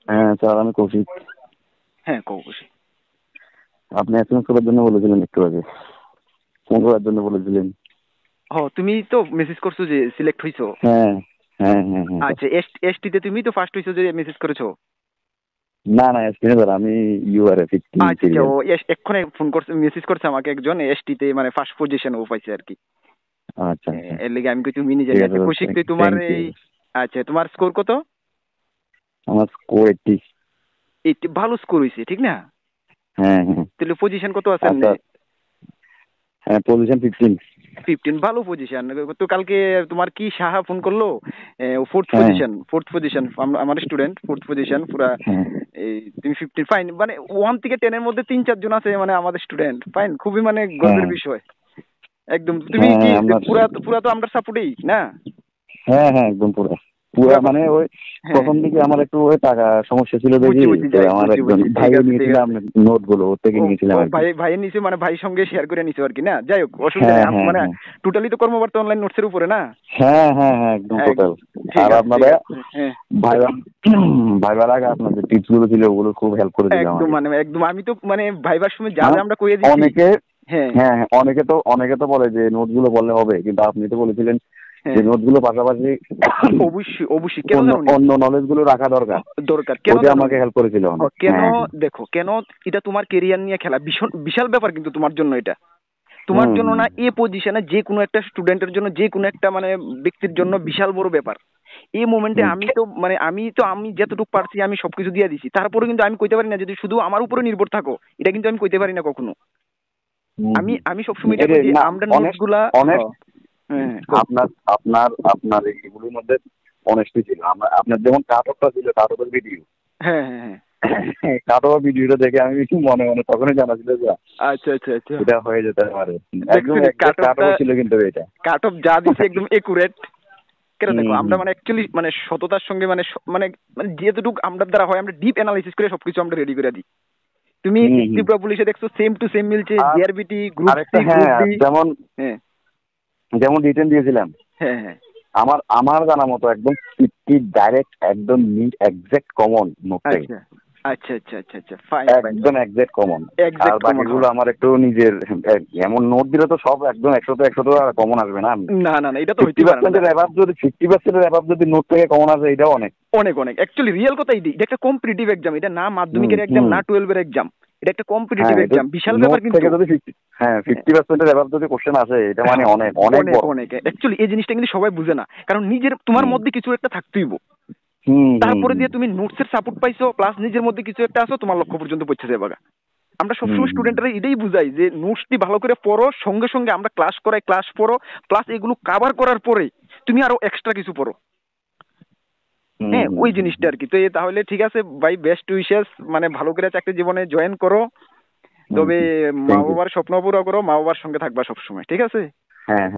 হ্যাঁ স্যার, আমি কৌশিক। হ্যাঁ কৌশিক। আপনি এসএমএস করার জন্য বলেছিলেন একটু আগে, ফোন করার জন্য বলেছিলেন। ও তুমি তো মেসেজ করছো যে সিলেক্ট হইছো। হ্যাঁ হ্যাঁ হ্যাঁ হ্যাঁ স্যার। আচ্ছা, এসটিতে তুমি তো ফার্স্ট হইছো যে মেসেজ করেছো। না না, এসপিনে স্যার, আমি ইউআরএ 15 আচ্ছা আচ্ছা, সিরিয়াল। ও এক্ষুনি ফোন করছে, মেসেজ করছে আমাকে একজন এসটিতে, মানে ফার্স্ট পজিশন ও পাইছে আর কি। আচ্ছা আচ্ছা, এর লিগে আমি কই তুমি নিজে ঠিক নিয়ে আছে আচ্ছা স্যার, কৌশিক তুই তোমার থ্যাংক ইউ। এই। আচ্ছা, তোমার স্কোর কত? আমার স্কোর 80। এইটি ভালো স্কোর হইছে, ঠিক না? হ্যাঁ হ্যাঁ। তাহলে পজিশন কত আছেন? আচ্ছা, হ্যাঁ পজিশন 15। 15, ভালো পজিশন। তো কালকে তোমার কি সাহা ফোন করলো, ফোর্থ হ্যাঁ পজিশন, ফোর্থ পজিশন আমার স্টুডেন্ট, ফোর্থ পজিশন পুরা। হ্যাঁ এই তুমি 15 ফাইন, মানে 1 থেকে 10 এর মধ্যে 3-4 জন আছে মানে আমাদের স্টুডেন্ট, ফাইন, খুবই মানে হ্যাঁ গর্বের বিষয়। একদম তুমি হ্যাঁ কি হ্যাঁ আপনার, পুরা পুরা তো আমরা সাপোর্টেই না? হ্যাঁ হ্যাঁ একদম পুরো পুরা, পুরা মানে ওই হ্যাঁ, প্রথম দিকে আমার একটু ওই টাকা সমস্যা ছিল বুঝছি দেখি, বুঝছি, তো যাই আমার বুঝছি একজন বুঝছি, ঠিক ভাইও আছে ঠিক নিয়েছিলাম আছে। নোট গুলো, ওর থেকে ও নিয়েছিলাম ও আর কি। ভাইয়ের নিচে মানে ভাইয়ের সঙ্গে শেয়ার করে নিছো আর কি, না? যাই হোক, অসুবিধা হ্যাঁ নেই, হ্যাঁ মানে হ্যাঁ টোটালি তো কর্মবার্তা অনলাইন নোটসের উপরে না? হ্যাঁ হ্যাঁ হ্যাঁ একদম টোটাল। ঠিক আর আছে ঠিক আপনারা আছে, হ্যাঁ। ভাইবা ভাইবার আগে আপনার যে টিপস গুলো ছিল ওগুলো খুব হেল্প করেছিল একদম আমাকে। মানে একদম, আমি তো মানে ভাইবার সময় যা মানে যা আমরা কইয়ে দিছি। অনেকে, হ্যাঁ হ্যাঁ হ্যাঁ, অনেকে তো বলে যে নোট গুলো বললে হবে, কিন্তু আপনি তো বলেছিলেন যে হ্যাঁ, নোট গুলো পাশাপাশি অবশ্যই অবশ্যই, কেন অন্য জানো নি? অন্য নলেজ গুলো রাখা দরকার। দরকার, কেন ওটা জানো আমাকে নি? হেল্প করেছিল অনেক। কেন? হ্যাঁ হ্যাঁ। দেখো কেন, এটা তোমার কেরিয়ার নিয়ে খেলা, ভীষণ বিশাল ব্যাপার কিন্তু তোমার জন্য এটা। তোমার হুম জন্য হুম না, এই পজিশনে যে কোনো একটা স্টুডেন্টের জন্য, যে কোনো একটা মানে ব্যক্তির জন্য বিশাল বড় ব্যাপার। এই মোমেন্টে হুম আমি যতটুকু পারছি আমি সবকিছু দিয়ে দিছি, তারপরে কিন্তু আমি কইতে পারি না যদি শুধু আমার উপরে নির্ভর থাকো, এটা কিন্তু আমি কইতে পারি না কখনো। হুম আমি হুম। আমি সবসময় এটা এটা কই যে না, আমরা নোটস অনেস্ট গুলা অনেস্ট হ্যাঁ কও। আপনার আপনার আপনার এগুলোর মধ্যে অনেস্টি ছিল। আপনার যেমন কাটঅফটা ছিল, কাটঅফের ভিডিও, হ্যাঁ হ্যাঁ হ্যাঁ। কাটঅফ ভিডিওটা দেখে আমি মনে মনে তখনই জানা ছিল যে আচ্ছা আচ্ছা আচ্ছা, এটা হয়ে যেতে পারে। একদম দেখছো নি একজ্যাক্ট কাটঅফ ছিল কিন্তু এটা। কাট অফ যা দিছে একদম একুরেট। কেন হুম দেখো, আমরা হুম মানে অ্যাকচুয়ালি মানে সততার সঙ্গে মানে মানে মানে যেটুকু আমরা দ্বারা হয় আমরা ডিপ অ্যানালাইসিস করে সবকিছু আমরা রেডি করে দিই। তুমি হুম হুম। ত্রিপুরা পুলিশে দেখছো সেম টু সেম মিলছে, আর জিআরবিটি গ্রুপ আরেকটা, সি গ্রুপ হ্যাঁ ডি। যেমন হ্যাঁ যেমন রিটেন দিয়েছিলাম, হ্যাঁ হ্যাঁ। আমার আমার জানা মতো একদম 50 ডাইরেক্ট একদম নিট এক্সাক্ট কমন নোট থেকে, আচ্ছা আচ্ছা আচ্ছা আচ্ছা আচ্ছা, ফাইন ফাইন একদম ফাইন। Exact common. আর এক্সাক্ট কমন বাকিগুলো হয়। আমার একটু নিজের, এমন নোট দিলে তো সব একদম 100 তো আর কমন আসবে না। না না না, এটা তো ফিফটি হইতেই পারে না। পার্সেন্টের অ্যাভাব যদি 50%-এর অ্যাভাব যদি নোট থেকে কমন আসে, এটাও অনেক। অনেক অনেক, অ্যাকচুয়ালি রিয়েল কথা এটা একটা কম্পিটিটিভ এক্সাম, এটা না হুম মাধ্যমিকের এক্সাম হুম। না 12 এর এক্সাম, এটা একটা কম্পিটিটিভ হ্যাঁ, এটা এক্সাম, বিশাল নোট ব্যাপার কিন্তু। থেকে যদি 50, হ্যাঁ হ্যাঁ 50%-এর অ্যাভাব যদি কোশ্চেন আসে, এটা মানে অনেক অনেক অনেক বড়। অনেক, অ্যাকচুয়ালি এই জিনিসটা কিন্তু সবাই বুঝে না, কারণ নিজের তোমার হুম মধ্যে কিছু একটা থাকতেইব। হুম হুম তারপরে হুম দিয়ে তুমি নোটসের সাপোর্ট পাইছো প্লাস নিজের মধ্যে কিছু একটা আসো, তোমার লক্ষ্য পর্যন্ত পৌঁছে যাবে। আমরা হুম সবসময় হুম স্টুডেন্টরা এটাই বুঝাই যে নোটসটি ভালো করে পড়ো, সঙ্গে সঙ্গে আমরা ক্লাস করাই, ক্লাস পড়ো, প্লাস এগুলো কাভার করার পরে তুমি আরো এক্সট্রা কিছু পড়ো। হুম হ্যাঁ হুম ওই হুম জিনিসটা আর কি। তো তাহলে ঠিক আছে ভাই, বেস্ট উইশেস, মানে ভালো করে চাকরি জীবনে জয়েন করো। হুম তবে হুম। মা থ্যাংক ইউ। বাবার স্বপ্ন পুরো করো, মা বাবার সঙ্গে থাকবা সবসময়, ঠিক আছে? হ্যাঁ।